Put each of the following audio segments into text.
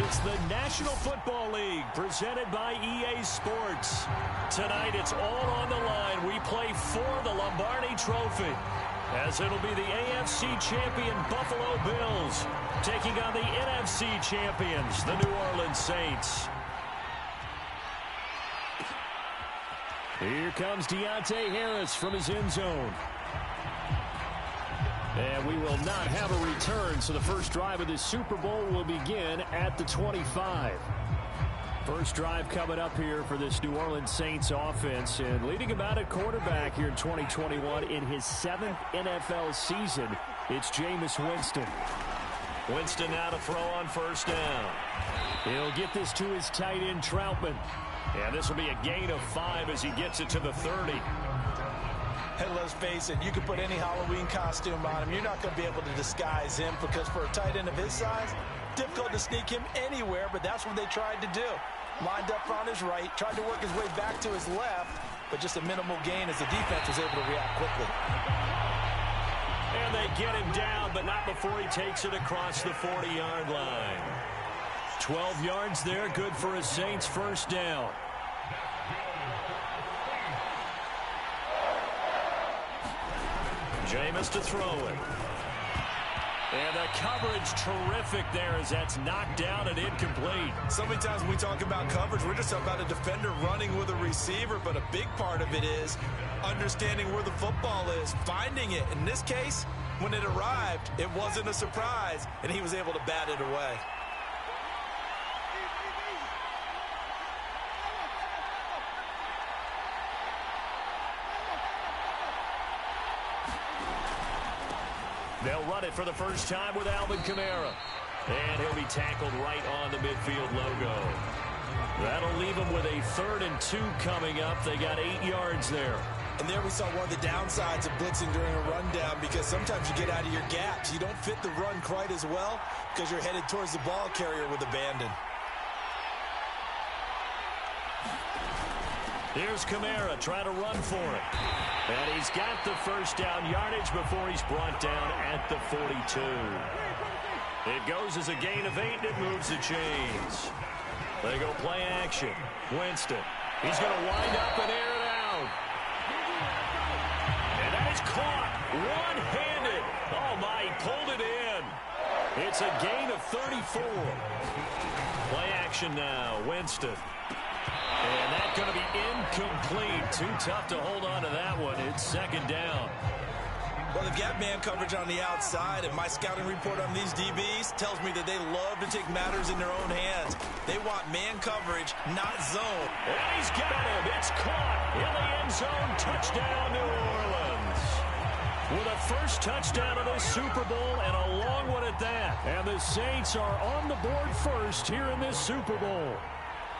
It's the National Football League presented by EA Sports. Tonight it's all on the line. We play for the Lombardi Trophy, as it'll be the AFC champion Buffalo Bills taking on the NFC champions, the New Orleans Saints. Here comes Deontay Harris from his end zone. And we will not have a return, so the first drive of this Super Bowl will begin at the 25. First drive coming up here for this New Orleans Saints offense, and leading him out at quarterback here in 2021 in his 7th NFL season, it's Jameis Winston. Winston now to throw on first down. He'll get this to his tight end, Troutman. And this will be a gain of 5 as he gets it to the 30. Hey, let's face it, you can put any Halloween costume on him. You're not going to be able to disguise him, because for a tight end of his size, difficult to sneak him anywhere, but that's what they tried to do. Lined up on his right, tried to work his way back to his left, but just a minimal gain as the defense was able to react quickly. And they get him down, but not before he takes it across the 40-yard line. 12 yards there, good for a Saints first down. Jameis to throw it. And the coverage terrific there as that's knocked down and incomplete. So many times when we talk about coverage, we're just about a defender running with a receiver, but a big part of it is understanding where the football is, finding it. In this case, when it arrived, it wasn't a surprise, and he was able to bat it away. They'll run it for the first time with Alvin Kamara. And he'll be tackled right on the midfield logo. That'll leave him with a 3rd and 2 coming up. They got 8 yards there. And there we saw one of the downsides of blitzing during a rundown, because sometimes you get out of your gaps. You don't fit the run quite as well because you're headed towards the ball carrier with abandon. Here's Kamara trying to run for it. And he's got the first down yardage before he's brought down at the 42. It goes as a gain of 8, and it moves the chains. They go play action. Winston. He's going to wind up and air it out. And that is caught one-handed. Oh, my, he pulled it in. It's a gain of 34. Play action now. Winston. And that's going to be incomplete. Too tough to hold on to that one. It's 2nd down. Well, they've got man coverage on the outside, and my scouting report on these DBs tells me that they love to take matters in their own hands. They want man coverage, not zone. And he's got him. It's caught in the end zone. Touchdown, New Orleans. With a first touchdown of this Super Bowl, and a long one at that. And the Saints are on the board first here in this Super Bowl.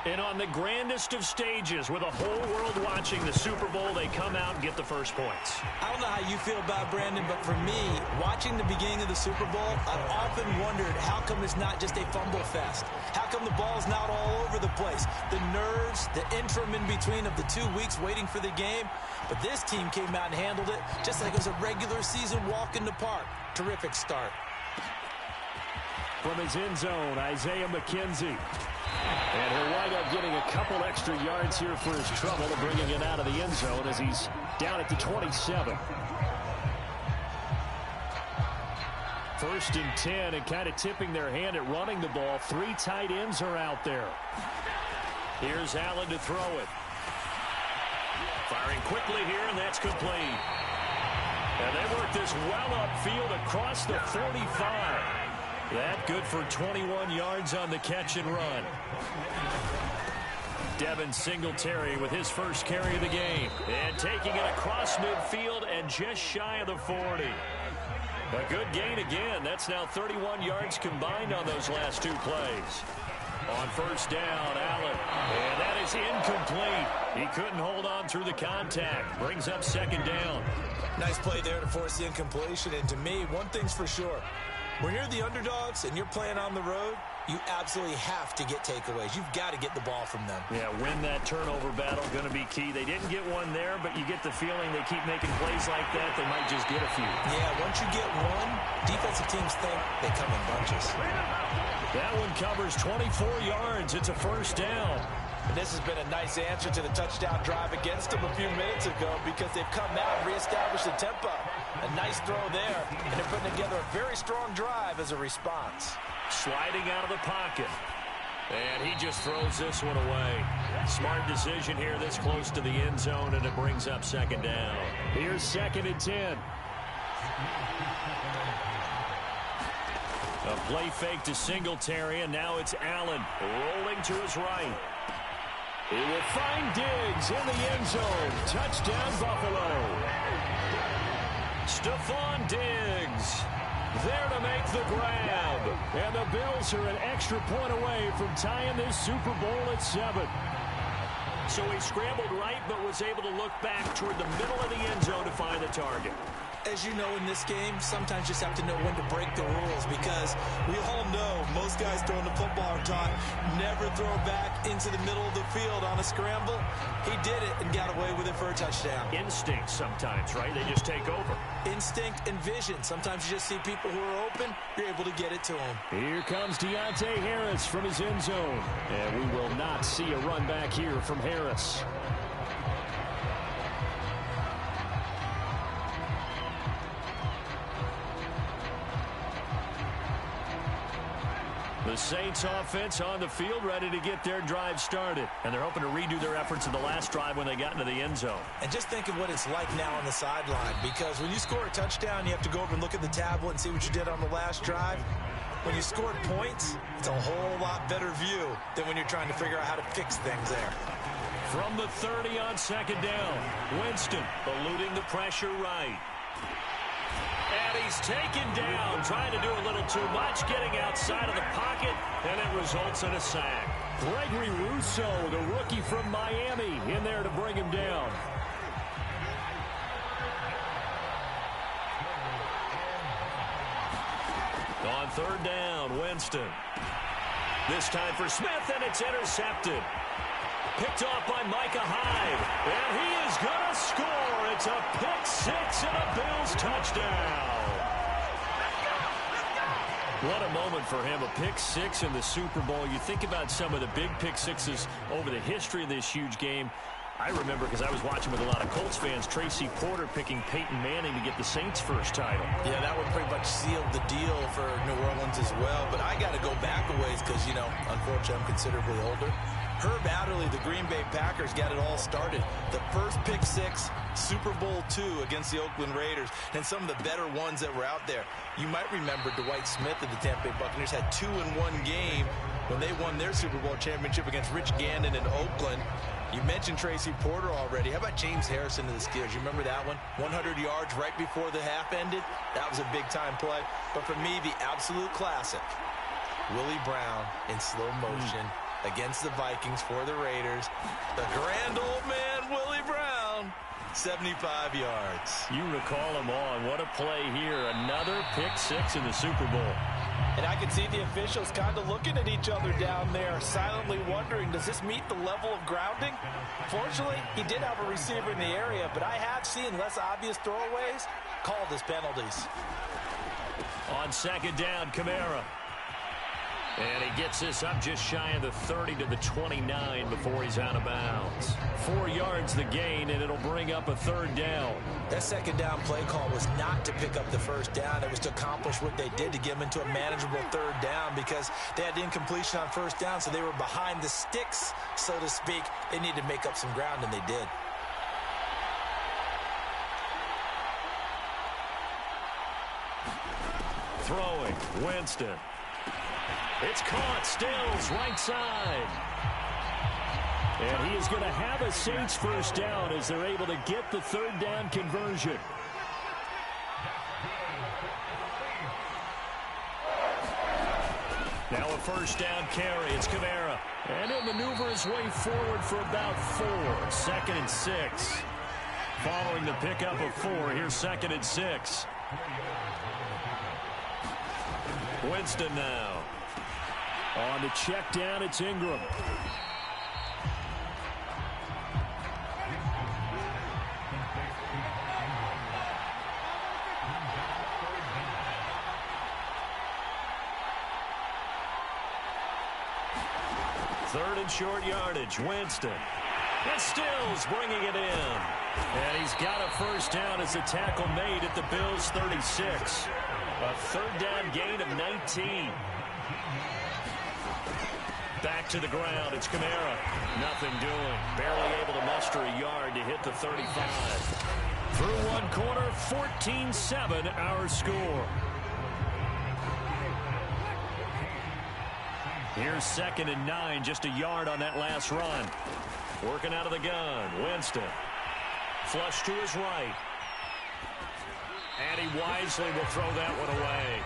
And on the grandest of stages, with a whole world watching the Super Bowl, they come out and get the first points. I don't know how you feel about it, Brandon, but for me, watching the beginning of the Super Bowl, I've often wondered how come it's not just a fumble fest? How come the ball's not all over the place? The nerves, the interim in between of the 2 weeks waiting for the game. But this team came out and handled it just like it was a regular season walk in the park. Terrific start. From his end zone, Isaiah McKenzie. And he'll wind up getting a couple extra yards here for his trouble of bringing it out of the end zone as he's down at the 27. 1st and 10, and kind of tipping their hand at running the ball. 3 tight ends are out there. Here's Allen to throw it. Firing quickly here, and that's complete. And they work this well upfield across the 45. That good for 21 yards on the catch and run. Devin Singletary with his first carry of the game. And taking it across midfield and just shy of the 40. A good gain again. That's now 31 yards combined on those last 2 plays. On first down, Allen. And that is incomplete. He couldn't hold on through the contact. Brings up 2nd down. Nice play there to force the incompletion. And to me, one thing's for sure. When you're the underdogs and you're playing on the road, you absolutely have to get takeaways. You've got to get the ball from them. Yeah, win that turnover battle, going to be key. They didn't get one there, but you get the feeling they keep making plays like that, they might just get a few. Yeah, once you get one, defensive teams think they come in bunches. That one covers 24 yards. It's a first down. And this has been a nice answer to the touchdown drive against them a few minutes ago because they've come out and reestablished the tempo. A nice throw there, and they're putting together a very strong drive as a response. Sliding out of the pocket. And he just throws this one away. Smart decision here this close to the end zone, and it brings up second down. Here's 2nd and 10. A play fake to Singletary, and now it's Allen rolling to his right. He will find Diggs in the end zone. Touchdown, Buffalo. Stephon Diggs there to make the grab. And the Bills are an extra point away from tying this Super Bowl at 7. So he scrambled right, but was able to look back toward the middle of the end zone to find the target. As you know, in this game, sometimes you just have to know when to break the rules because we all know most guys throwing the football are taught never throw back into the middle of the field on a scramble. He did it and got away with it for a touchdown. Instinct sometimes, right? They just take over. Instinct and vision. Sometimes you just see people who are open, you're able to get it to them. Here comes Deontay Harris from his end zone. And we will not see a run back here from Harris. The Saints offense on the field ready to get their drive started. And they're hoping to redo their efforts in the last drive when they got into the end zone. And just think of what it's like now on the sideline. Because when you score a touchdown, you have to go over and look at the tablet and see what you did on the last drive. When you scored points, it's a whole lot better view than when you're trying to figure out how to fix things there. From the 30 on second down, Winston eluding the pressure right. And he's taken down, trying to do a little too much, getting outside of the pocket, and it results in a sack. Gregory Rousseau, the rookie from Miami, in there to bring him down. On third down, Winston. This time for Smith, and it's intercepted. Picked off by Micah Hyde, and he is going to score. It's a pick six and a Bills touchdown. What a moment for him, a pick six in the Super Bowl. You think about some of the big pick sixes over the history of this huge game. I remember, because I was watching with a lot of Colts fans, Tracy Porter picking Peyton Manning to get the Saints' first title. Yeah, that one pretty much sealed the deal for New Orleans as well. But I got to go back a ways because, you know, unfortunately I'm considerably older. Herb Adderley, the Green Bay Packers, got it all started. The first pick six, Super Bowl II against the Oakland Raiders, and some of the better ones that were out there. You might remember Dwight Smith of the Tampa Bay Buccaneers had 2 in one game when they won their Super Bowl championship against Rich Gannon in Oakland. You mentioned Tracy Porter already. How about James Harrison of the Steelers? You remember that one? 100 yards right before the half ended? That was a big-time play. But for me, the absolute classic, Willie Brown in slow motion against the Vikings for the Raiders. The grand old man, Willie Brown, 75 yards. You recall them all, and what a play here. Another pick six in the Super Bowl. And I could see the officials kind of looking at each other down there, silently wondering, does this meet the level of grounding? Fortunately, he did have a receiver in the area, but I have seen less obvious throwaways called as penalties. On second down, Kamara. And he gets this up just shy of the 30 to the 29 before he's out of bounds. 4 yards the gain, and it'll bring up a third down. That second down play call was not to pick up the first down. It was to accomplish what they did to get them into a manageable third down because they had incompletion on first down, so they were behind the sticks, so to speak. They needed to make up some ground, and they did. Throwing, Winston. It's caught, Stills, right side. And he is going to have a Saints first down as they're able to get the third down conversion. Now a first down carry. It's Kamara. And he'll maneuver his way forward for about 4. 2nd and 6. Following the pickup of 4, here's 2nd and 6. Winston now. On the check down, it's Ingram. Third and short yardage. Winston. And Stills bringing it in. And he's got a first down as a tackle made at the Bills' 36. A third down gain of 19. Back to the ground. It's Kamara. Nothing doing. Barely able to muster a yard to hit the 35. Through one quarter, 14-7 our score. Here's 2nd and 9, just a yard on that last run. Working out of the gun, Winston. Flush to his right. And he wisely will throw that one away.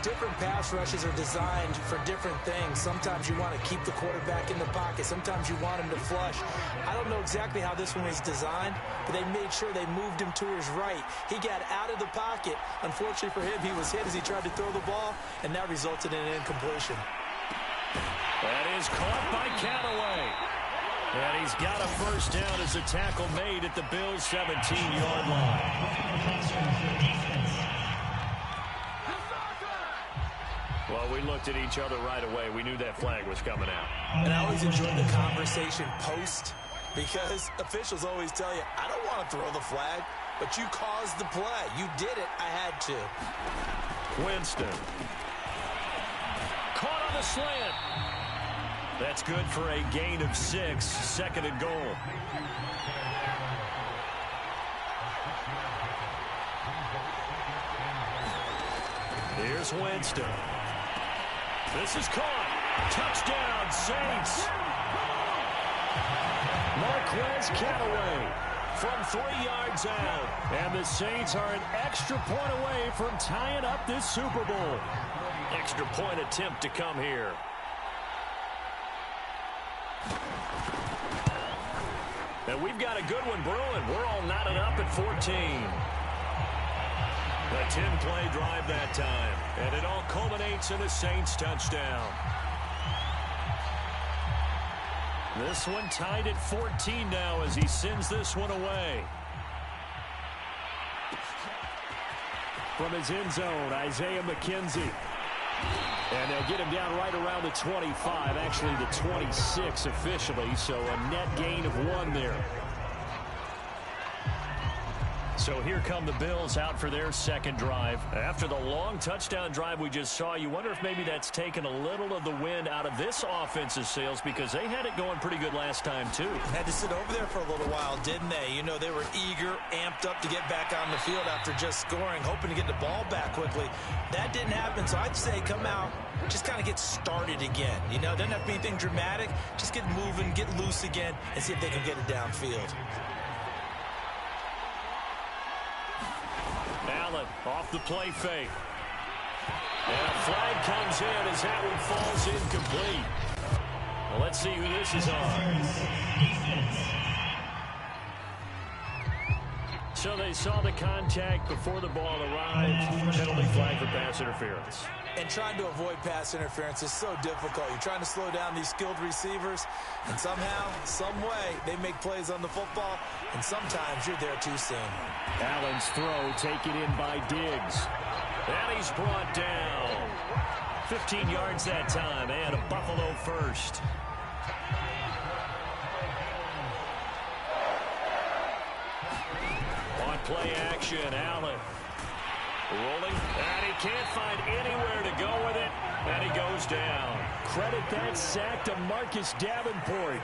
Different pass rushes are designed for different things. Sometimes you want to keep the quarterback in the pocket. Sometimes you want him to flush. I don't know exactly how this one was designed, but they made sure they moved him to his right. He got out of the pocket. Unfortunately for him, he was hit as he tried to throw the ball, and that resulted in an incompletion. That is caught by Callaway. And he's got a first down as a tackle made at the Bills' 17-yard line. Well, we looked at each other right away. We knew that flag was coming out. And I always enjoy the conversation post because officials always tell you, I don't want to throw the flag, but you caused the play. You did it. I had to. Winston. Caught on the slant. That's good for a gain of 6. 2nd and goal. Here's Winston. This is caught. Touchdown, Saints. Marquez Callaway from 3 yards out. And the Saints are an extra point away from tying up this Super Bowl. Extra point attempt to come here. And we've got a good one brewing. We're all knotted up at 14. A 10-play drive that time. And it all culminates in a Saints touchdown. This one tied at 14 now as he sends this one away. From his end zone, Isaiah McKenzie. And they'll get him down right around the 25, actually the 26 officially, so a net gain of 1 there. So here come the Bills out for their second drive. After the long touchdown drive we just saw, you wonder if maybe that's taken a little of the wind out of this offense's sails because they had it going pretty good last time too. Had to sit over there for a little while, didn't they? You know, they were eager, amped up to get back on the field after just scoring, hoping to get the ball back quickly. That didn't happen, so I'd say come out, just kind of get started again. You know, doesn't have to be anything dramatic. Just get moving, get loose again, and see if they can get it downfield. Allen off the play fake. And a flag comes in as that one falls incomplete. Well, let's see who this is on. So they saw the contact before the ball arrived. Penalty flag for pass interference. And trying to avoid pass interference is so difficult. You're trying to slow down these skilled receivers, and somehow, some way, they make plays on the football, and sometimes you're there too soon. Allen's throw taken in by Diggs. And he's brought down. 15 yards that time, and a Buffalo first. On play action, Allen. Rolling, and he can't find anywhere to go with it, and he goes down. Credit that sack to Marcus Davenport.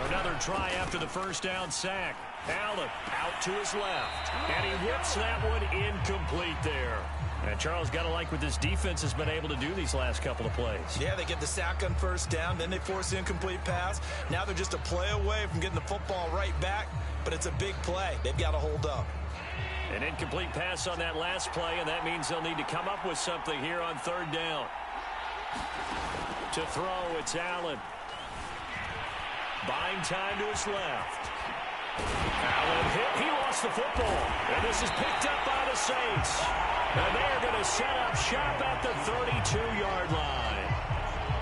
Another try after the first down sack. Allen out to his left, and he whips that one incomplete there. And Charles, got to like what this defense has been able to do these last couple of plays. Yeah, they get the sack on first down, then they force the incomplete pass. Now they're just a play away from getting the football right back, but it's a big play. They've got to hold up. An incomplete pass on that last play, and that means they'll need to come up with something here on third down. To throw, it's Allen. Buying time to his left. Allen hit. He lost the football. And this is picked up by the Saints. And they're going to set up shop at the 32-yard line.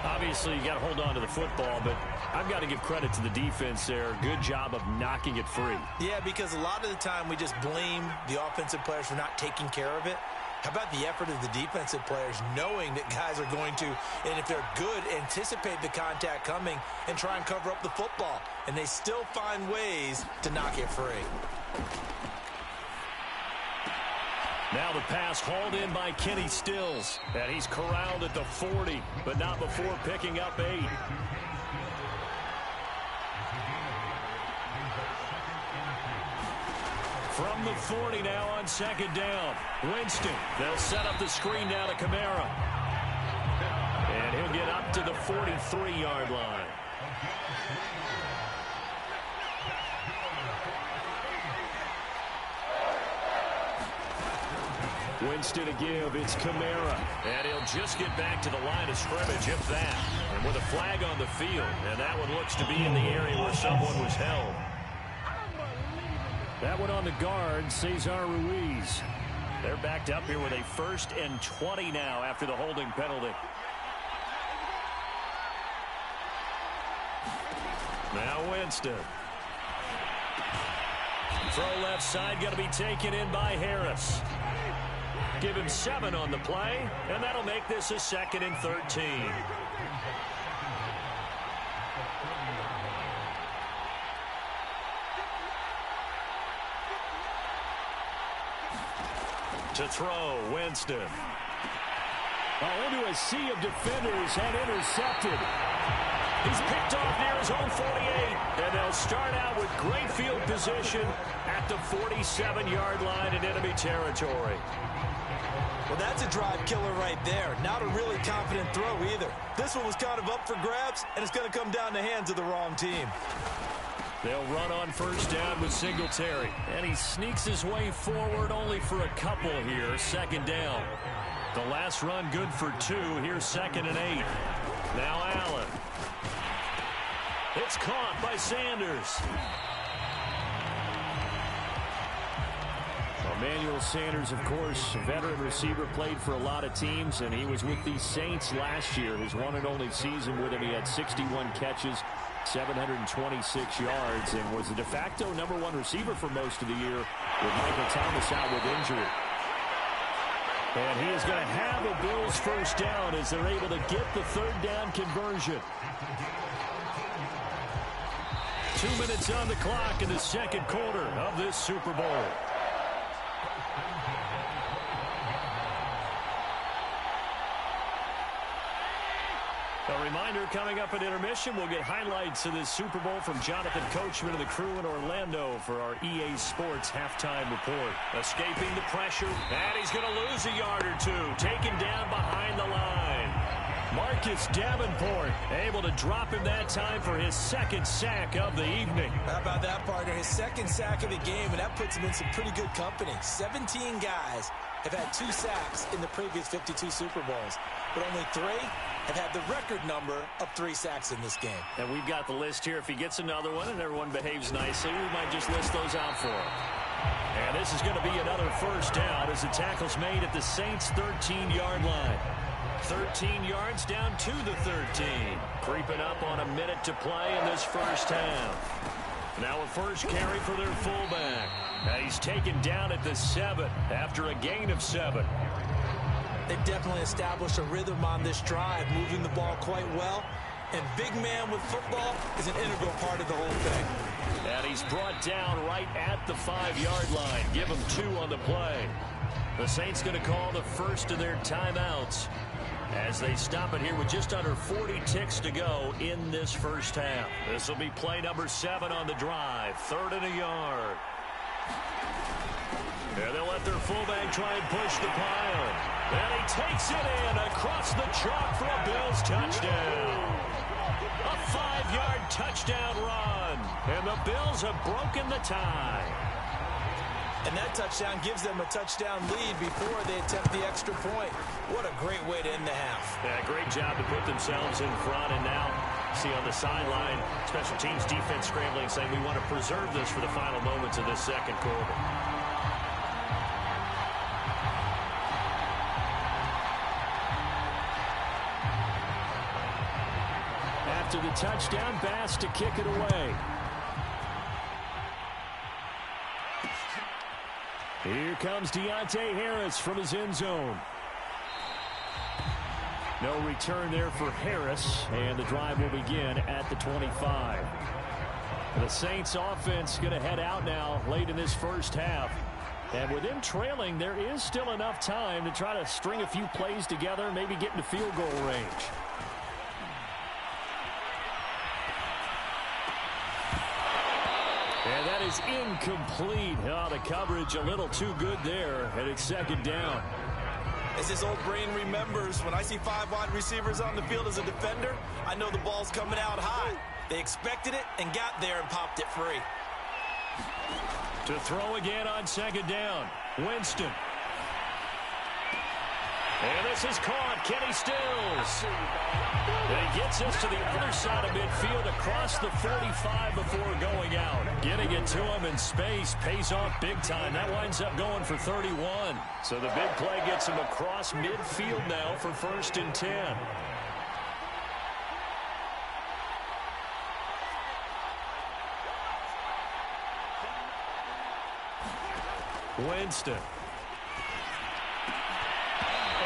Obviously, you got to hold on to the football, but I've got to give credit to the defense there. Good job of knocking it free. Yeah, because a lot of the time we just blame the offensive players for not taking care of it. How about the effort of the defensive players knowing that guys are going to, and if they're good, anticipate the contact coming and try and cover up the football. And they still find ways to knock it free. Now the pass hauled in by Kenny Stills. And he's corralled at the 40, but not before picking up 8. From the 40 now on second down. Winston. They'll set up the screen now to Kamara. And he'll get up to the 43-yard line. Winston to give, it's Kamara. And he'll just get back to the line of scrimmage, if that. And with a flag on the field, and that one looks to be in the area where someone was held. That one on the guard, Cesar Ruiz. They're backed up here with a 1st and 20 now after the holding penalty. Now Winston. Throw left side, going to be taken in by Harris. Give him 7 on the play, and that'll make this a 2nd and 13. To throw, Winston. Into a sea of defenders and intercepted. He's picked off near his own 48, and they'll start out with great field position at the 47-yard line in enemy territory. Well, that's a drive killer right there. Not a really confident throw either. This one was kind of up for grabs, and it's going to come down the hands of the wrong team. They'll run on first down with Singletary. And he sneaks his way forward only for a couple here. 2nd down. The last run good for 2. Here's 2nd and 8. Now Allen. It's caught by Sanders. Emmanuel Sanders, of course, a veteran receiver, played for a lot of teams, and he was with the Saints last year. His one and only season with him, he had 61 catches, 726 yards, and was the de facto #1 receiver for most of the year with Michael Thomas out with injury. And he is going to have a Bills first down as they're able to get the 3rd down conversion. 2 minutes on the clock in the 2nd quarter of this Super Bowl. A reminder, coming up at intermission, we'll get highlights of this Super Bowl from Jonathan Coachman and the crew in Orlando for our EA Sports halftime report. Escaping the pressure, and he's going to lose a yard or 2. Taken down behind the line. Marcus Davenport able to drop him that time for his 2nd sack of the evening. How about that, partner? His 2nd sack of the game, and that puts him in some pretty good company. 17 guys have had 2 sacks in the previous 52 Super Bowls, but only 3 have had the record number of 3 sacks in this game. And we've got the list here. If he gets another one and everyone behaves nicely, we might just list those out for him. And this is going to be another first down as the tackle's made at the Saints' 13-yard line. 13 yards down to the 13. Creeping up on a minute to play in this first half. Now a first carry for their fullback. And he's taken down at the 7 after a gain of 7. They've definitely established a rhythm on this drive, moving the ball quite well. And big man with football is an integral part of the whole thing. And he's brought down right at the 5-yard line. Give him 2 on the play. The Saints going to call the first of their timeouts as they stop it here with just under 40 ticks to go in this first half. This will be play number 7 on the drive. 3rd and a yard. And they'll let their fullback try and push the pile. And he takes it in across the chalk for a Bills touchdown. A 5-yard touchdown run. And the Bills have broken the tie. And that touchdown gives them a touchdown lead before they attempt the extra point. What a great way to end the half. Yeah, great job to put themselves in front. And now, see on the sideline, special teams defense scrambling, saying we want to preserve this for the final moments of this 2nd quarter. to the touchdown pass to kick it away. Here comes Deontay Harris from his end zone. No return there for Harris, and the drive will begin at the 25. The Saints offense going to head out now late in this first half. And with them trailing, there is still enough time to try to string a few plays together, maybe get into field goal range. And that is incomplete. Oh, the coverage a little too good there, and it's second down. As this old brain remembers, when I see 5 wide receivers on the field as a defender, I know the ball's coming out high. They expected it and got there and popped it free. To throw again on second down, Winston. And this is caught. Kenny Stills. And he gets us to the other side of midfield across the 45 before going out. Getting it to him in space pays off big time. That winds up going for 31. So the big play gets him across midfield now for 1st and 10. Winston.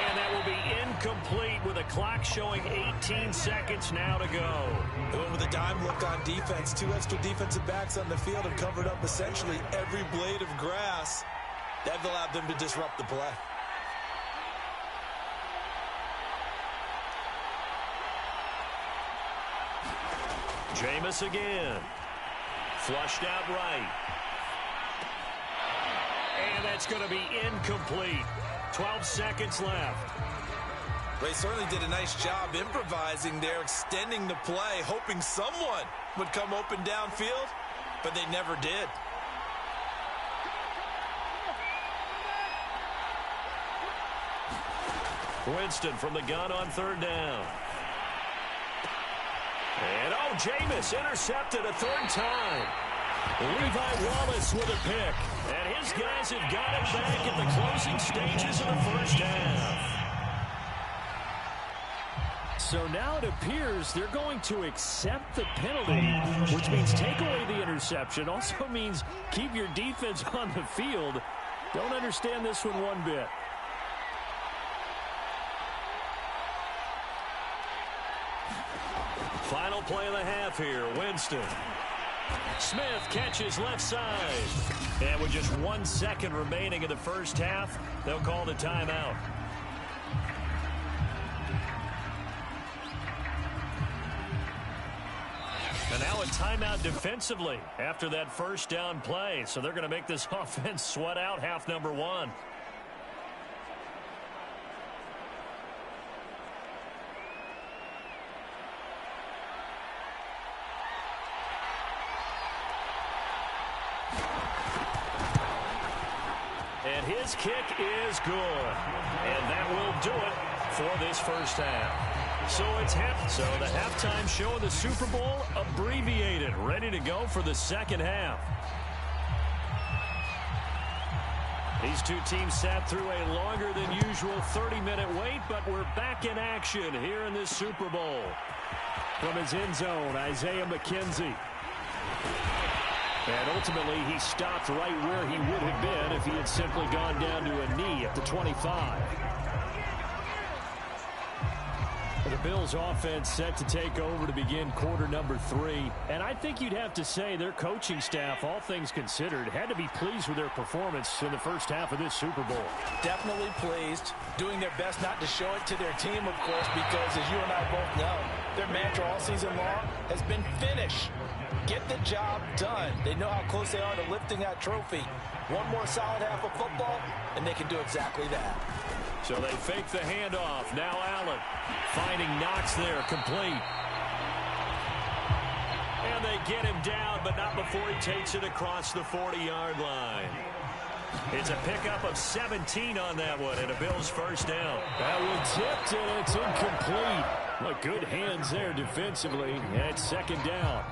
And that will be incomplete with a clock showing 18 seconds now to go. Going with a dime look on defense. 2 extra defensive backs on the field have covered up essentially every blade of grass. That allowed them to disrupt the play. Jameis again. Flushed out right. And that's going to be incomplete. 12 seconds left. They certainly did a nice job improvising there, extending the play, hoping someone would come open downfield, but they never did. Winston from the gun on 3rd down. And, oh, Jameis intercepted a 3rd time. Levi Wallace with a pick. And his guys have got him back in the closing stages of the first half. So now it appears they're going to accept the penalty, which means take away the interception. Also means keep your defense on the field. Don't understand this one bit. Final play of the half here, Winston. Smith catches left side. And with just 1 second remaining in the first half, they'll call the timeout. And now a timeout defensively after that first down play. So they're going to make this offense sweat out half number 1. And his kick is good. And that will do it for this first half. So it's So the halftime show of the Super Bowl abbreviated, ready to go for the second half. These two teams sat through a longer than usual 30-minute wait, but we're back in action here in this Super Bowl. From his end zone, Isaiah McKenzie. And ultimately, he stopped right where he would have been if he had simply gone down to a knee at the 25. The Bills offense set to take over to begin quarter number 3. And I think you'd have to say their coaching staff, all things considered, had to be pleased with their performance in the first half of this Super Bowl. Definitely pleased, doing their best not to show it to their team, of course, because as you and I both know, their mantra all season long has been finish. Get the job done. They know how close they are to lifting that trophy. One more solid half of football, and they can do exactly that. So they fake the handoff. Now Allen finding Knox there, complete. And they get him down, but not before he takes it across the 40-yard line. It's a pickup of 17 on that one, and a Bills first down. That one tipped, and it's incomplete. Look, good hands there defensively, and it's second down.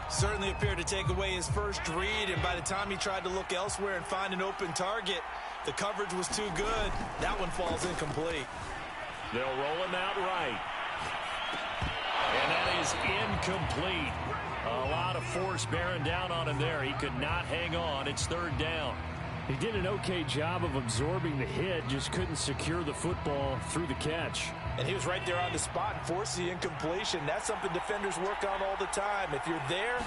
Certainly appeared to take away his first read, and by the time he tried to look elsewhere and find an open target, the coverage was too good. That one falls incomplete. They'll roll him out right. And that is incomplete. A lot of force bearing down on him there. He could not hang on. It's third down. He did an okay job of absorbing the hit, just couldn't secure the football through the catch. And he was right there on the spot and forced the incompletion. That's something defenders work on all the time. If you're there,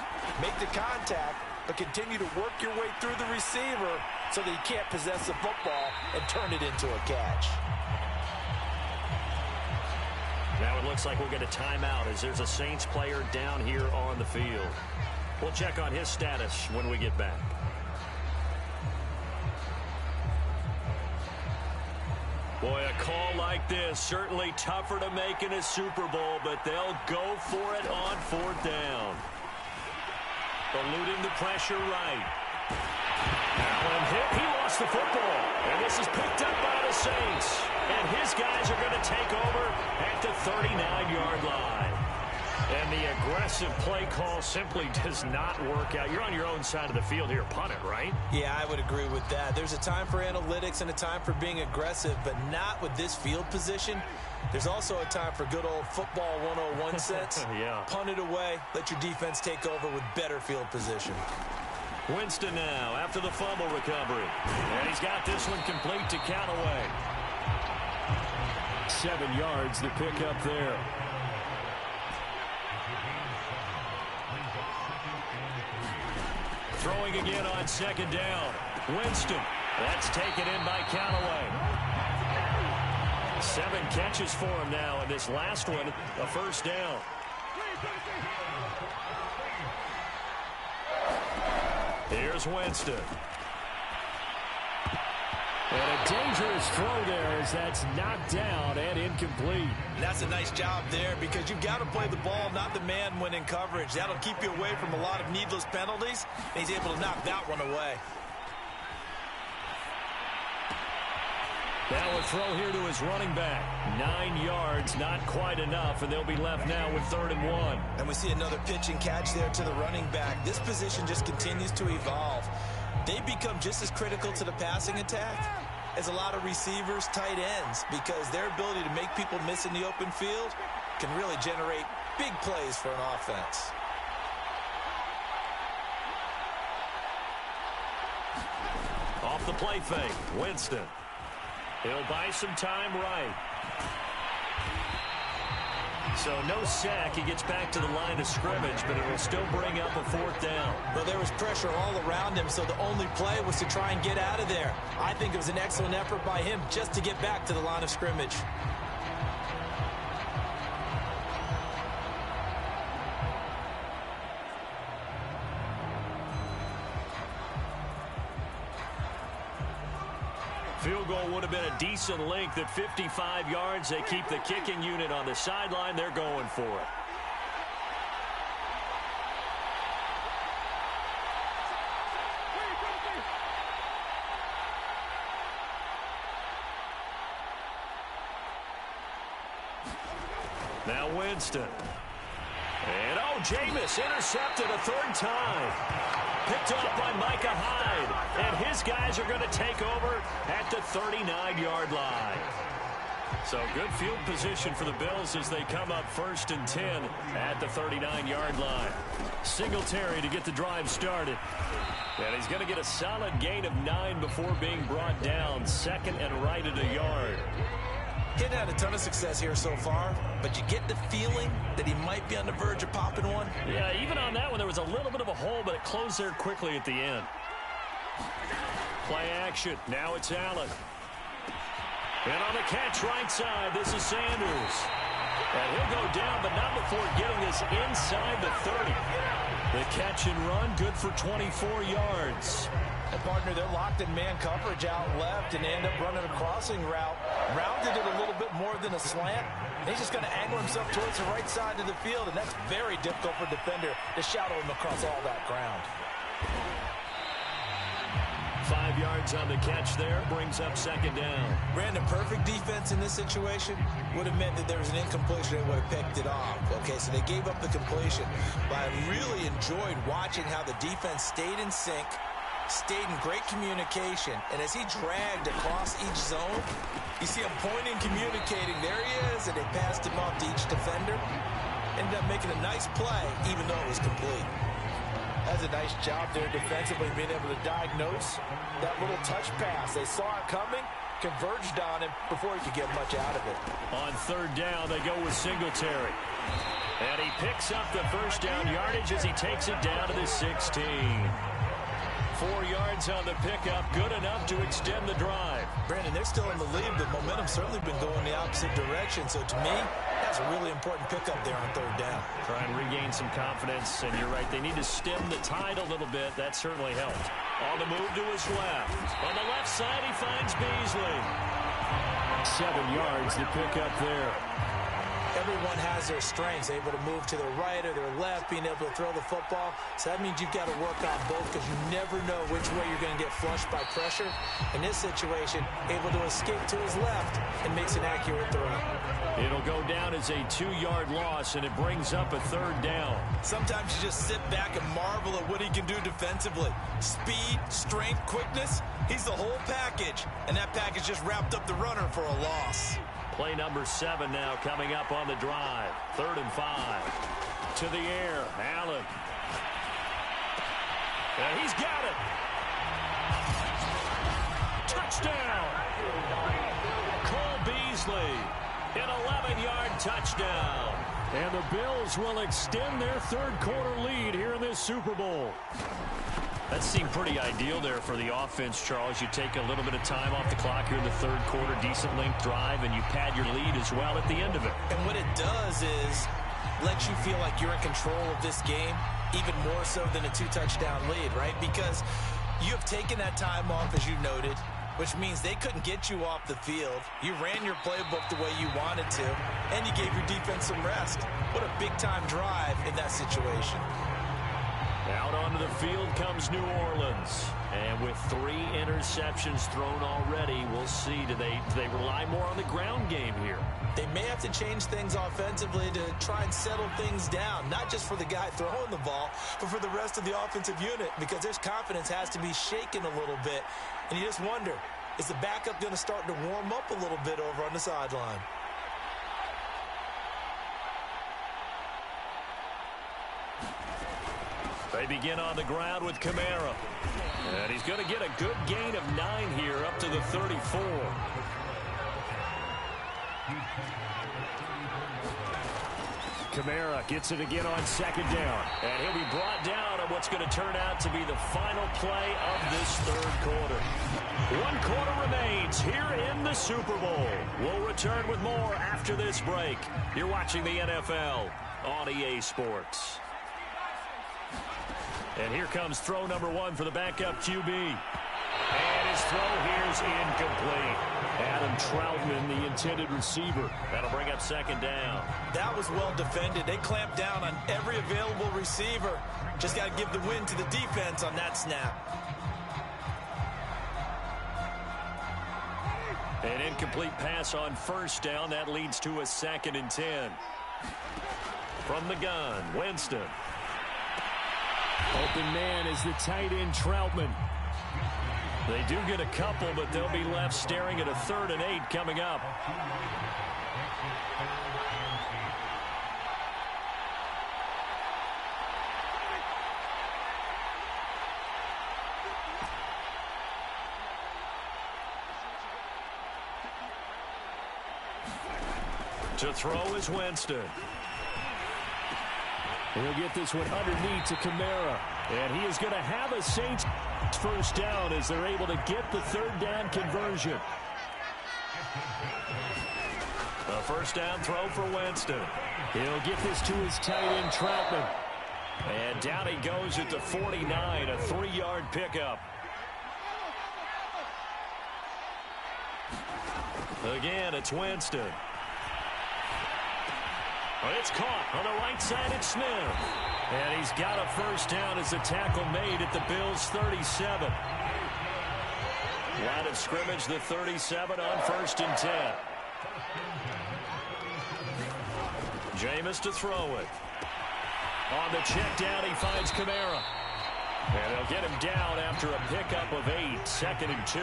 make the contact, but continue to work your way through the receiver so that he can't possess the football and turn it into a catch. Now it looks like we'll get a timeout as there's a Saints player down here on the field. We'll check on his status when we get back. Boy, a call like this, certainly tougher to make in a Super Bowl, but they'll go for it on fourth down. Eluding the pressure right. Allen hit, he lost the football, and this is picked up by the Saints. And his guys are going to take over at the 39-yard line. And the aggressive play call simply does not work out. You're on your own side of the field here. Punt it, right? Yeah, I would agree with that. There's a time for analytics and a time for being aggressive, but not with this field position. There's also a time for good old football 101 sense. Yeah. Punt it away. Let your defense take over with better field position. Winston now after the fumble recovery. And he's got this one complete to Callaway. 7 yards to pick up there. Throwing again on second down. Winston. That's taken in by Callaway. 7 catches for him now, and this last one, a first down. Here's Winston. And a dangerous throw there as that's knocked down and incomplete. And that's a nice job there because you've got to play the ball, not the man when in coverage. That'll keep you away from a lot of needless penalties. And he's able to knock that one away. Now a throw here to his running back. 9 yards, not quite enough, and they'll be left now with 3rd and 1. And we see another pitch and catch there to the running back. This position just continues to evolve. They become just as critical to the passing attack as a lot of receivers, tight ends, because their ability to make people miss in the open field can really generate big plays for an offense. Off the play fake, Winston. He'll buy some time right. So no sack. He gets back to the line of scrimmage, but it will still bring up a 4th down. Well, there was pressure all around him, so the only play was to try and get out of there. I think it was an excellent effort by him just to get back to the line of scrimmage. Field goal would have been a decent length at 55 yards. They keep the kicking unit on the sideline. They're going for it. Now Winston. And Jameis intercepted a 3rd time. Picked off by Micah Hyde. And his guys are going to take over at the 39-yard line. So good field position for the Bills as they come up 1st and 10 at the 39-yard line. Singletary to get the drive started. And he's going to get a solid gain of 9 before being brought down. 2nd and right at a yard. He's had a ton of success here so far, but you get the feeling that he might be on the verge of popping one. Yeah, even on that one, there was a little bit of a hole, but it closed there quickly at the end. Play action. Now it's Allen. And on the catch right side, this is Sanders. And he'll go down, but not before getting this inside the 30. The catch and run, good for 24 yards. And partner, they're locked in man coverage out left, and they end up running a crossing route. Rounded it a little bit more than a slant. And he's just going to angle himself towards the right side of the field, and that's very difficult for a defender to shadow him across all that ground. 5 yards on the catch there, brings up 2nd down. Brandon, perfect defense in this situation would have meant that there was an incompletion. They would have picked it off. Okay, so they gave up the completion. But I really enjoyed watching how the defense stayed in sync, stayed in great communication, and as he dragged across each zone, you see him pointing, communicating. There he is, and they passed him off to each defender. ended up making a nice play, even though it was complete. That's a nice job there defensively, being able to diagnose that little touch pass. They saw it coming, converged on him before he could get much out of it. On third down, they go with Singletary. And he picks up the first down yardage as he takes it down to the 16. 4 yards on the pickup, good enough to extend the drive. Brandon, they're still in the lead, but momentum's certainly been going the opposite direction. So to me, that's a really important pickup there on third down. Try and regain some confidence, and you're right, they need to stem the tide a little bit. That certainly helped. On the move to his left. On the left side, he finds Beasley. 7 yards to pick up there. Everyone has their strengths, able to move to their right or their left, being able to throw the football. So that means you've got to work on both because you never know which way you're going to get flushed by pressure. In this situation, able to escape to his left and makes an accurate throw. It'll go down as a 2-yard loss, and it brings up a third down. Sometimes you just sit back and marvel at what he can do defensively. Speed, strength, quickness, he's the whole package. And that package just wrapped up the runner for a loss. Play number 7 now coming up on the drive. 3rd and 5. To the air. Allen. And he's got it. Touchdown. Cole Beasley. An 11-yard touchdown. And the Bills will extend their third-quarter lead here in this Super Bowl. That seemed pretty ideal there for the offense, Charles. You take a little bit of time off the clock here in the third quarter, decent length drive, and you pad your lead as well at the end of it. And what it does is lets you feel like you're in control of this game, even more so than a 2-touchdown lead, right? Because you have taken that time off, as you noted, which means they couldn't get you off the field. You ran your playbook the way you wanted to, and you gave your defense some rest. What a big-time drive in that situation. Out onto the field comes New Orleans. And with 3 interceptions thrown already, we'll see. Do they rely more on the ground game here? They may have to change things offensively to try and settle things down, not just for the guy throwing the ball, but for the rest of the offensive unit, because their confidence has to be shaken a little bit. And you just wonder, is the backup going to start to warm up a little bit over on the sideline? They begin on the ground with Kamara. And he's going to get a good gain of 9 here up to the 34. Kamara gets it again on 2nd down. And he'll be brought down on what's going to turn out to be the final play of this third quarter. 1 quarter remains here in the Super Bowl. We'll return with more after this break. You're watching the NFL on EA Sports. And here comes throw number 1 for the backup QB. And his throw here is incomplete. Adam Troutman, the intended receiver. That'll bring up 2nd down. That was well defended. They clamped down on every available receiver. Just got to give the win to the defense on that snap. An incomplete pass on 1st down. That leads to a 2nd and 10. From the gun, Winston. Open man is the tight end, Troutman. They do get a couple, but they'll be left staring at a 3rd and 8 coming up. To throw is Winston. He'll get this one underneath to Kamara. And he is going to have a Saints first down as they're able to get the 3rd down conversion. A 1st down throw for Winston. He'll get this to his tight end, Troutman. And down he goes at the 49, a 3-yard pickup. Again, it's Winston. But it's caught on the right side at Smith. And he's got a 1st down as the tackle made at the Bills' 37. Line of scrimmage, the 37 on 1st and 10. Jameis to throw it. On the check down, he finds Kamara. And they'll get him down after a pickup of 8, 2nd and 2.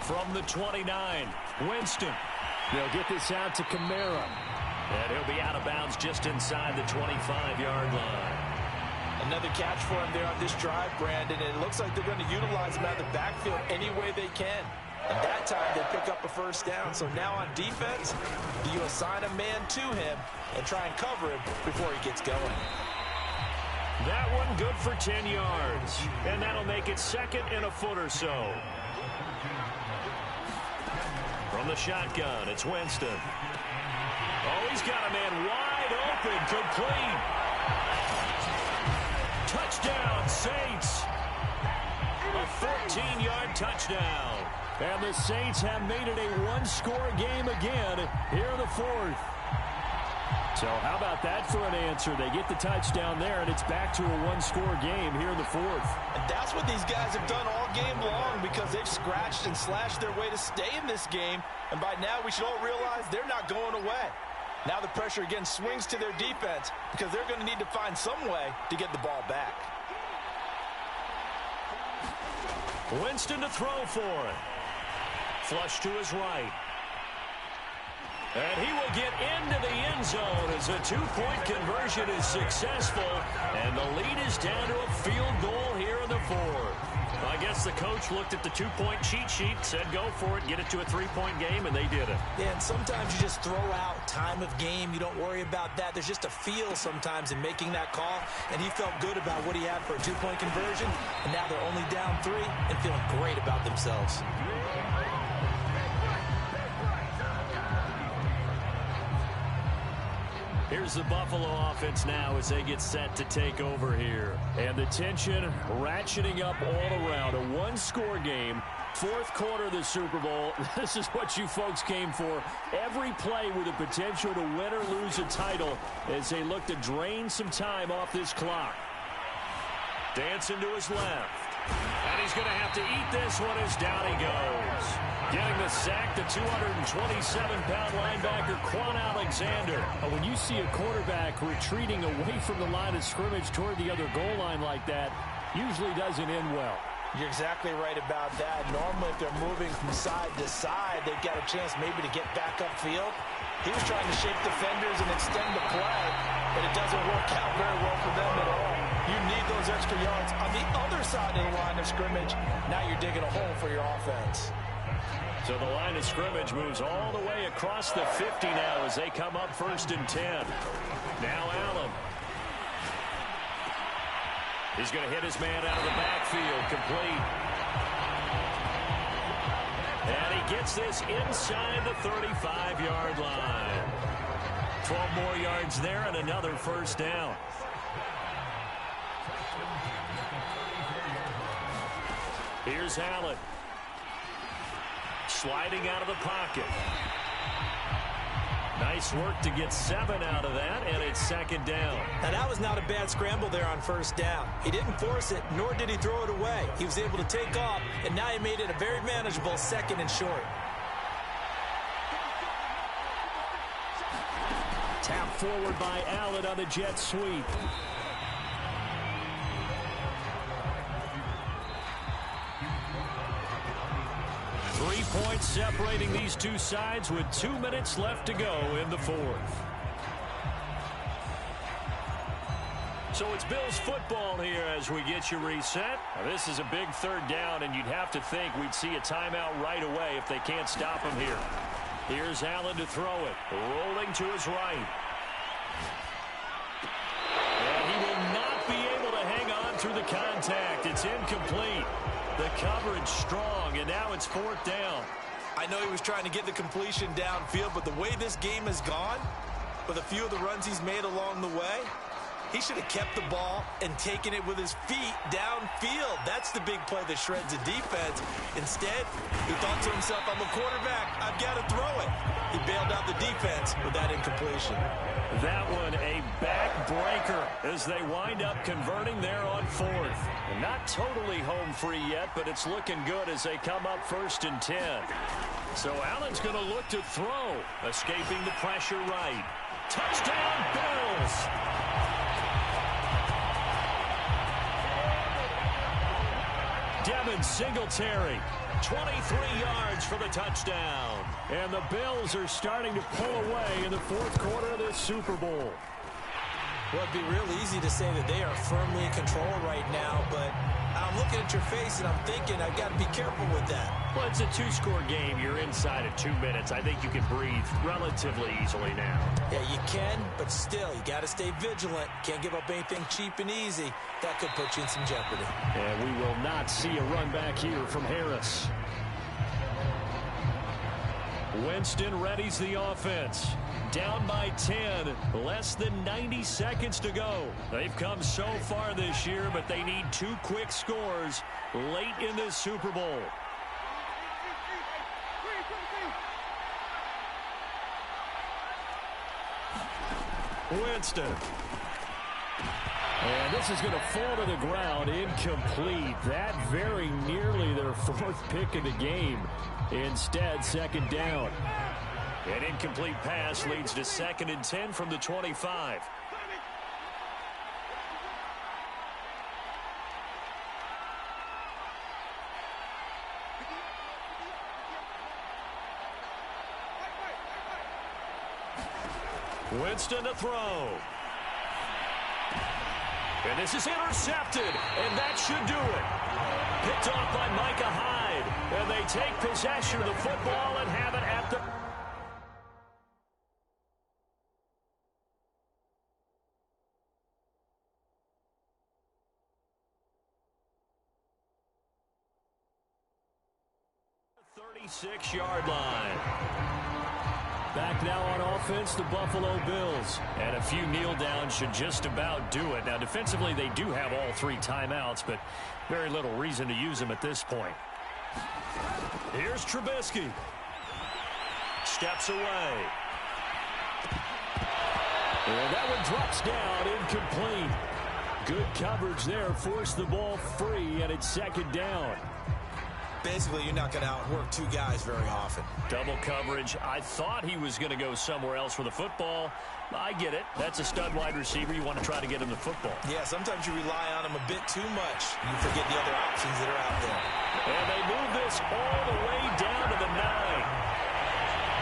From the 29, Winston. They'll get this out to Kamara. And he'll be out of bounds just inside the 25-yard line. Another catch for him there on this drive, Brandon. And it looks like they're going to utilize him out of the backfield any way they can. And that time they pick up a first down. So now on defense, do you assign a man to him and try and cover him before he gets going? That one good for 10 yards. And that'll make it second and a foot or so. From the shotgun, it's Winston. Oh, he's got a man wide open, complete. Touchdown, Saints. A 14-yard touchdown. And the Saints have made it a one-score game again here in the fourth. So how about that for an answer? They get the touchdown there, and it's back to a one-score game here in the fourth. And that's what these guys have done all game long because they've scratched and slashed their way to stay in this game. And by now, we should all realize they're not going away. Now the pressure again swings to their defense because they're going to need to find some way to get the ball back. Winston to throw for it. Flush to his right. And he will get into the end zone as a two-point conversion is successful. And the lead is down to a field goal here in the fourth. I guess the coach looked at the two-point cheat sheet, said go for it, get it to a three-point game, and they did it. Yeah, and sometimes you just throw out time of game. You don't worry about that. There's just a feel sometimes in making that call, and he felt good about what he had for a two-point conversion, and now they're only down 3 and feeling great about themselves. Here's the Buffalo offense now as they get set to take over here. And the tension ratcheting up all around. A one-score game. Fourth quarter of the Super Bowl. This is what you folks came for. Every play with the potential to win or lose a title as they look to drain some time off this clock. Dancing to his left. And he's going to have to eat this one as down he goes. Getting the sack, the 227-pound linebacker, Quan Alexander. When you see a quarterback retreating away from the line of scrimmage toward the other goal line like that, usually doesn't end well. You're exactly right about that. Normally, if they're moving from side to side, they've got a chance maybe to get back upfield. He was trying to shake defenders and extend the play, but it doesn't work out very well for them at all. You need those extra yards on the other side of the line of scrimmage. Now you're digging a hole for your offense. So the line of scrimmage moves all the way across the 50 now as they come up 1st and 10. Now Allen. He's going to hit his man out of the backfield, complete. And he gets this inside the 35-yard line. 12 more yards there and another first down. Here's Allen. Sliding out of the pocket. Nice work to get 7 out of that, and it's 2nd down. Now, that was not a bad scramble there on 1st down. He didn't force it, nor did he throw it away. He was able to take off, and now he made it a very manageable 2nd and short. Tap forward by Allen on the jet sweep. Points separating these two sides with 2 minutes left to go in the fourth. So it's Bills football here as we get you reset. Now, this is a big 3rd down, and you'd have to think we'd see a timeout right away if they can't stop him here. Here's Allen to throw it. Rolling to his right. And he will not be able to hang on through the contact. It's incomplete. The coverage strong, and now it's 4th down. I know he was trying to get the completion downfield, but the way this game has gone, with a few of the runs he's made along the way, he should have kept the ball and taken it with his feet downfield. That's the big play that shreds the defense. Instead, he thought to himself, I'm a quarterback, I've got to throw it. He bailed out the defense with that incompletion. That one a backbreaker as they wind up converting there on 4th. And not totally home free yet, but it's looking good as they come up 1st and 10. So Allen's going to look to throw, escaping the pressure right. Touchdown, Bills! Devin Singletary. 23 yards for the touchdown. And the Bills are starting to pull away in the fourth quarter of this Super Bowl. Well, it'd be real easy to say that they are firmly in control right now, but I'm looking at your face and I'm thinking I've got to be careful with that. Well, it's a two-score game. You're inside of 2 minutes. I think you can breathe relatively easily now. Yeah, you can, but still, you got to stay vigilant. Can't give up anything cheap and easy. That could put you in some jeopardy. And we will not see a run back here from Harris. Winston readies the offense. Down by 10, less than 90 seconds to go. They've come so far this year, but they need 2 quick scores late in this Super Bowl. Winston. And this is going to fall to the ground, incomplete. That very nearly their 4th pick of the game. Instead, second down. An incomplete pass leads to 2nd and 10 from the 25. Winston to throw. And this is intercepted, and that should do it. Picked off by Micah Hyde, and they take possession of the football and have it at the... ...36-yard line. Back now on offense, the Buffalo Bills. And a few kneel downs should just about do it. Now, defensively, they do have all 3 timeouts, but very little reason to use them at this point. Here's Trubisky. Steps away. And that one drops down, incomplete. Good coverage there, forced the ball free, and it's second down. Basically, you're not going to outwork 2 guys very often. Double coverage. I thought he was going to go somewhere else with the football. I get it. That's a stud wide receiver. You want to try to get him the football. Yeah, sometimes you rely on him a bit too much. You forget the other options that are out there. And they move this all the way down to the 9.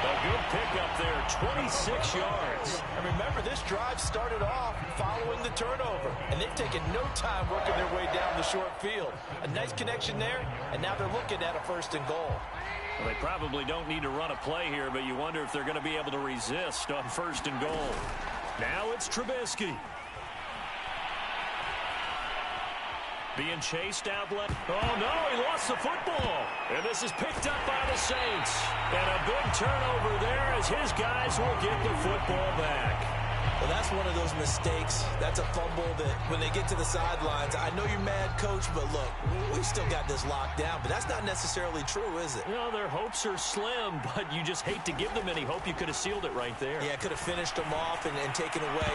A good pickup there, 26 yards. And remember, this drive started off following the turnover, and they've taken no time working their way down the short field. A nice connection there, and now they're looking at a 1st and goal. Well, they probably don't need to run a play here, but you wonder if they're going to be able to resist on 1st and goal. Now it's Trubisky. Being chased out left. Oh, no, he lost the football. And this is picked up by the Saints. And a big turnover there as his guys will get the football back. Well, that's one of those mistakes. That's a fumble that when they get to the sidelines, I know you're mad, Coach, but look, we've still got this locked down. But that's not necessarily true, is it? You know, their hopes are slim, but you just hate to give them any hope. You could have sealed it right there. Yeah, could have finished them off and taken away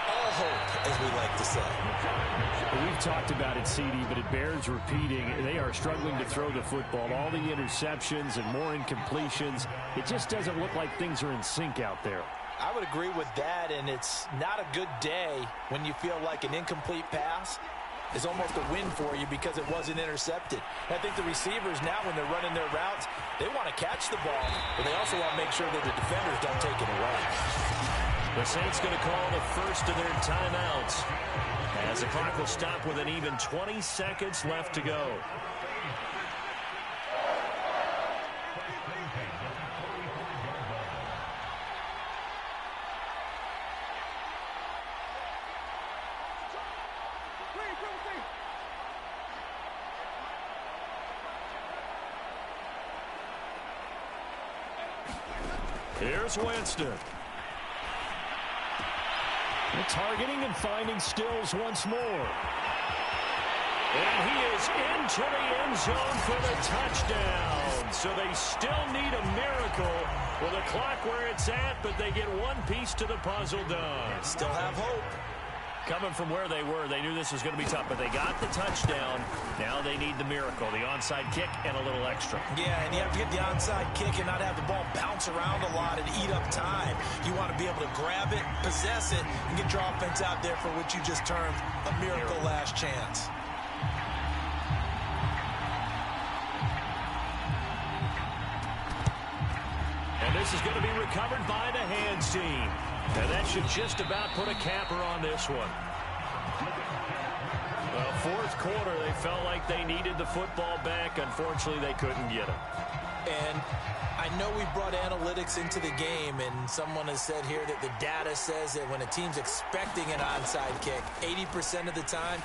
all hope, as we like to say. We've talked about it, CD, but it bears repeating. They are struggling to throw the football. All the interceptions and more incompletions. It just doesn't look like things are in sync out there. I would agree with that, and it's not a good day when you feel like an incomplete pass is almost a win for you because it wasn't intercepted. I think the receivers now, when they're running their routes, they want to catch the ball, but they also want to make sure that the defenders don't take it away. The Saints going to call the first of their timeouts as the clock will stop with an even 20 seconds left to go. Here's Winston. And targeting and finding Stills once more. And he is into the end zone for the touchdown. So they still need a miracle with the clock where it's at, but they get one piece to the puzzle done. Still have hope. Coming from where they were, they knew this was going to be tough, but they got the touchdown. Now they need the miracle, the onside kick and a little extra. Yeah, and you have to get the onside kick and not have the ball bounce around a lot and eat up time. You want to be able to grab it, possess it, and get your offense out there for what you just termed a miracle last chance. This is going to be recovered by the hands team. And that should just about put a capper on this one. Well, fourth quarter, they felt like they needed the football back. Unfortunately, they couldn't get it. And I know we brought analytics into the game, and someone has said here that the data says that when a team's expecting an onside kick, 80% of the time,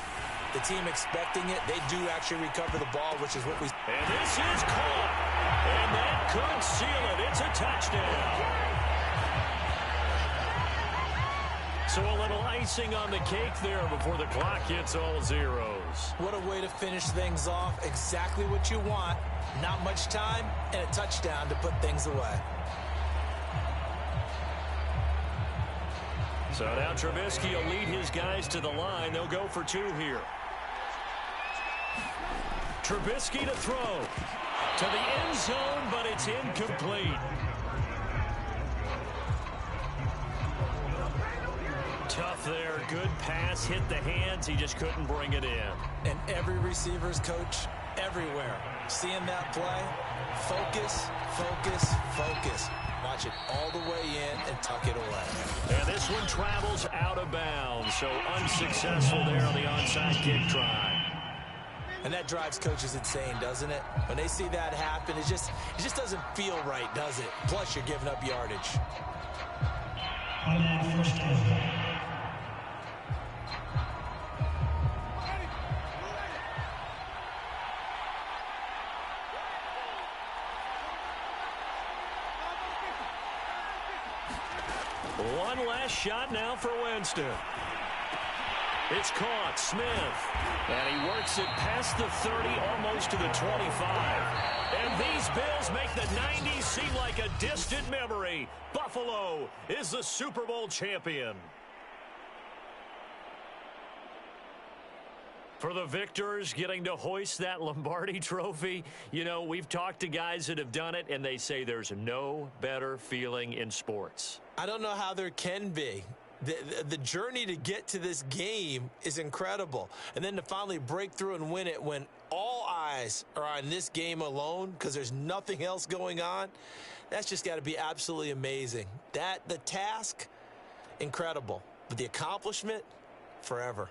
the team expecting it, they do actually recover the ball, which is what we... And this is caught. And that could seal it. It's a touchdown. So a little icing on the cake there before the clock hits all zeros. What a way to finish things off. Exactly what you want. Not much time and a touchdown to put things away. So now Trubisky will lead his guys to the line. They'll go for two here. Trubisky to throw. To the end zone, but it's incomplete. Tough there. Good pass. Hit the hands. He just couldn't bring it in. And every receiver's coach everywhere. Seeing that play, focus, focus, focus. Watch it all the way in and tuck it away. And this one travels out of bounds. So unsuccessful there on the onside kick try. And that drives coaches insane, doesn't it? When they see that happen, it just doesn't feel right, does it? Plus, you're giving up yardage. One last shot now for Winston. It's caught. Smith. And he works it past the 30, almost to the 25. And these Bills make the 90s seem like a distant memory. Buffalo is the Super Bowl champion. For the victors, getting to hoist that Lombardi trophy, you know, we've talked to guys that have done it, and they say there's no better feeling in sports. I don't know how there can be. The journey to get to this game is incredible. And then to finally break through and win it when all eyes are on this game alone because there's nothing else going on, that's just got to be absolutely amazing. The task, incredible. But the accomplishment, forever.